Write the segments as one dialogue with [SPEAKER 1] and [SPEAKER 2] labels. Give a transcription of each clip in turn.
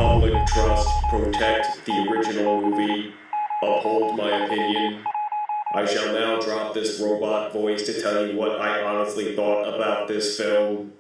[SPEAKER 1] public trust, protect the original movie, uphold my opinion. I shall now drop this robot voice to tell you what I honestly thought about this film.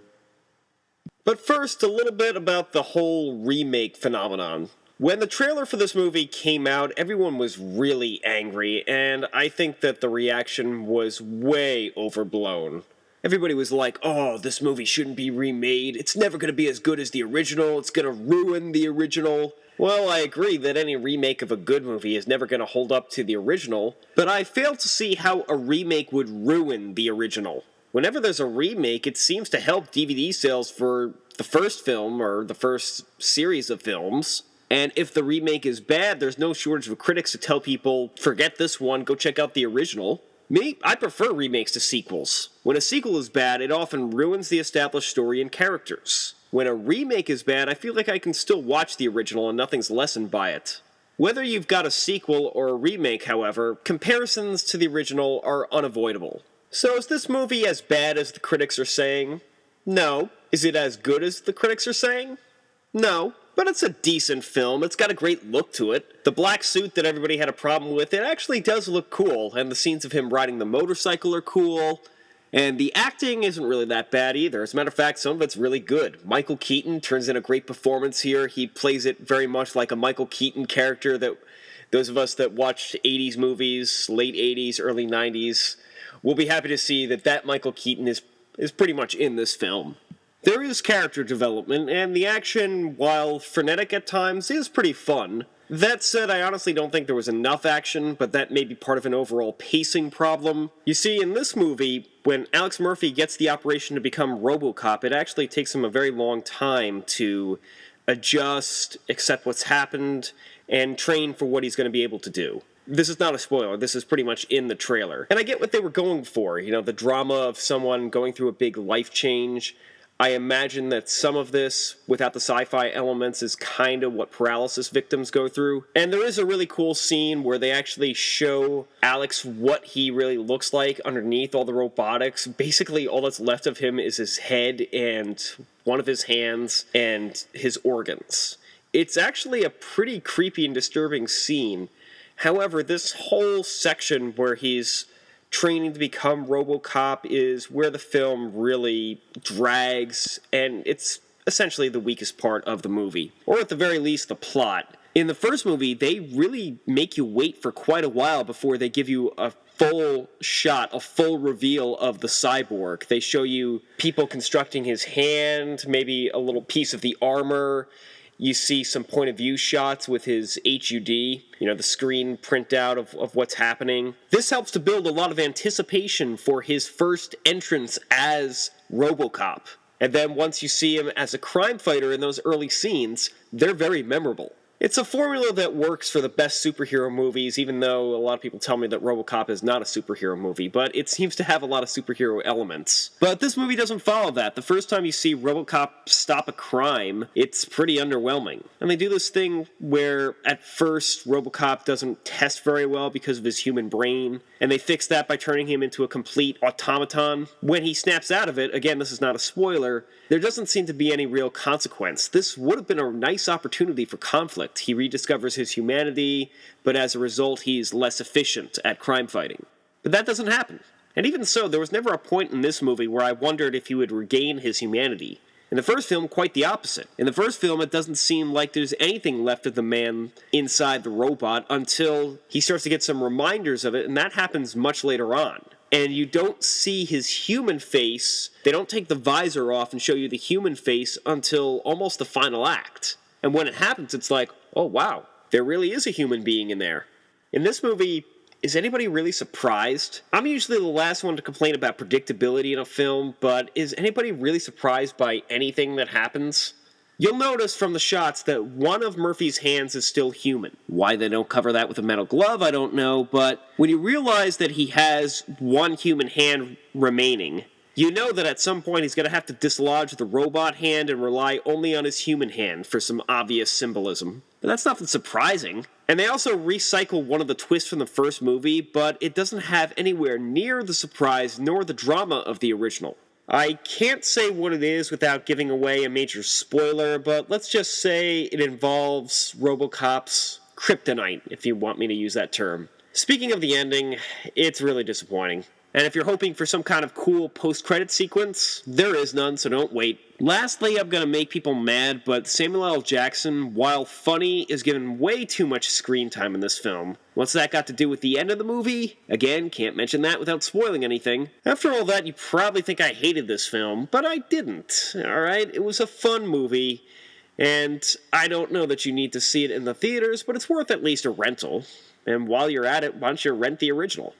[SPEAKER 2] But first, a little bit about the whole remake phenomenon. When the trailer for this movie came out, everyone was really angry, and I think that the reaction was way overblown. Everybody was like, oh, this movie shouldn't be remade, it's never going to be as good as the original, it's going to ruin the original. Well, I agree that any remake of a good movie is never going to hold up to the original, but I fail to see how a remake would ruin the original. Whenever there's a remake, it seems to help DVD sales for the first film, or the first series of films. And if the remake is bad, there's no shortage of critics to tell people, forget this one, go check out the original. Me, I prefer remakes to sequels. When a sequel is bad, it often ruins the established story and characters. When a remake is bad, I feel like I can still watch the original and nothing's lessened by it. Whether you've got a sequel or a remake, however, comparisons to the original are unavoidable. So is this movie as bad as the critics are saying? No. Is it as good as the critics are saying? No. But it's a decent film. It's got a great look to it. The black suit that everybody had a problem with, it actually does look cool, and the scenes of him riding the motorcycle are cool. And the acting isn't really that bad either. As a matter of fact, some of it's really good. Michael Keaton turns in a great performance here. He plays it very much like a Michael Keaton character that those of us that watched 80s movies, late 80s, early 90s, will be happy to see that Michael Keaton is pretty much in this film. There is character development, and the action, while frenetic at times, is pretty fun. That said, I honestly don't think there was enough action, but that may be part of an overall pacing problem. You see, in this movie, when Alex Murphy gets the operation to become RoboCop, it actually takes him a very long time to adjust, accept what's happened, and train for what he's going to be able to do. This is not a spoiler, this is pretty much in the trailer. And I get what they were going for, the drama of someone going through a big life change. I imagine that some of this, without the sci-fi elements, is kind of what paralysis victims go through. And there is a really cool scene where they actually show Alex what he really looks like underneath all the robotics. Basically, all that's left of him is his head and one of his hands and his organs. It's actually a pretty creepy and disturbing scene. However, this whole section where he's training to become RoboCop is where the film really drags, and it's essentially the weakest part of the movie. Or at the very least, the plot. In the first movie, they really make you wait for quite a while before they give you a full shot, a full reveal of the cyborg. They show you people constructing his hand, maybe a little piece of the armor. You see some point of view shots with his HUD, the screen printout of what's happening. This helps to build a lot of anticipation for his first entrance as RoboCop. And then once you see him as a crime fighter in those early scenes, they're very memorable. It's a formula that works for the best superhero movies, even though a lot of people tell me that RoboCop is not a superhero movie, but it seems to have a lot of superhero elements. But this movie doesn't follow that. The first time you see RoboCop stop a crime, it's pretty underwhelming. And they do this thing where, at first, RoboCop doesn't test very well because of his human brain, and they fix that by turning him into a complete automaton. When he snaps out of it, again, this is not a spoiler, there doesn't seem to be any real consequence. This would have been a nice opportunity for conflict. He rediscovers his humanity, but as a result, he's less efficient at crime fighting. But that doesn't happen. And even so, there was never a point in this movie where I wondered if he would regain his humanity. In the first film, quite the opposite. In the first film, it doesn't seem like there's anything left of the man inside the robot until he starts to get some reminders of it, and that happens much later on. And you don't see his human face. They don't take the visor off and show you the human face until almost the final act. And when it happens, it's like, oh wow, there really is a human being in there. In this movie, is anybody really surprised? I'm usually the last one to complain about predictability in a film, but is anybody really surprised by anything that happens? You'll notice from the shots that one of Murphy's hands is still human. Why they don't cover that with a metal glove, I don't know, but when you realize that he has one human hand remaining, you know that at some point he's going to have to dislodge the robot hand and rely only on his human hand for some obvious symbolism. But that's nothing surprising. And they also recycle one of the twists from the first movie, but it doesn't have anywhere near the surprise nor the drama of the original. I can't say what it is without giving away a major spoiler, but let's just say it involves RoboCop's kryptonite, if you want me to use that term. Speaking of the ending, it's really disappointing. And if you're hoping for some kind of cool post-credit sequence, there is none, so don't wait. Lastly, I'm gonna make people mad, but Samuel L. Jackson, while funny, is given way too much screen time in this film. What's that got to do with the end of the movie? Again, can't mention that without spoiling anything. After all that, you probably think I hated this film, but I didn't, alright? It was a fun movie, and I don't know that you need to see it in the theaters, but it's worth at least a rental. And while you're at it, why don't you rent the original?